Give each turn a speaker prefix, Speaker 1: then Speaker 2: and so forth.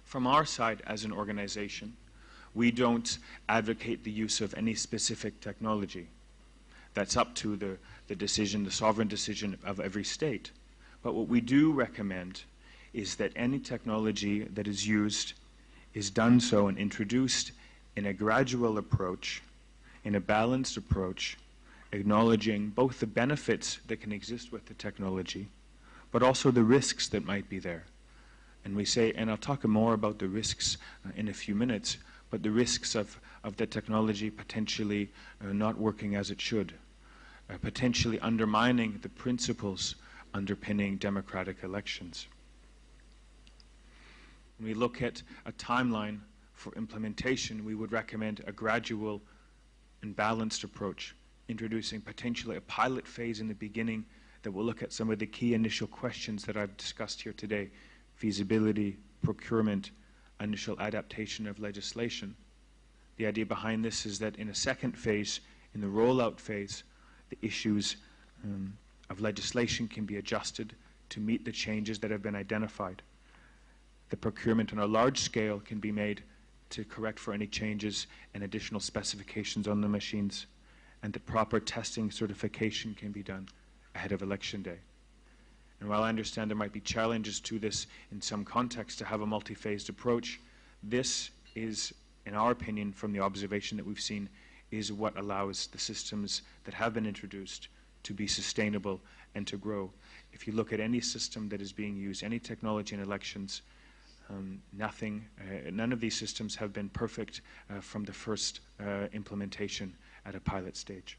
Speaker 1: From our side as an organization, we don't advocate the use of any specific technology. That's up to the decision, the sovereign decision of every state. But what we do recommend is that any technology that is used is done so and introduced in a gradual approach, in a balanced approach, acknowledging both the benefits that can exist with the technology, but also the risks that might be there. And we say, and I'll talk more about the risks in a few minutes, but the risks of the technology potentially not working as it should, potentially undermining the principles underpinning democratic elections. When we look at a timeline for implementation, we would recommend a gradual and balanced approach, introducing potentially a pilot phase in the beginning that will look at some of the key initial questions that I've discussed here today: feasibility, procurement, initial adaptation of legislation. The idea behind this is that in a second phase, in the rollout phase, the issues of legislation can be adjusted to meet the changes that have been identified. The procurement on a large scale can be made to correct for any changes and additional specifications on the machines, and that proper testing certification can be done ahead of election day. And while I understand there might be challenges to this in some contexts to have a multi-phased approach, this is, in our opinion, from the observation that we've seen, is what allows the systems that have been introduced to be sustainable and to grow. If you look at any system that is being used, any technology in elections, none of these systems have been perfect from the first implementation at a pilot stage.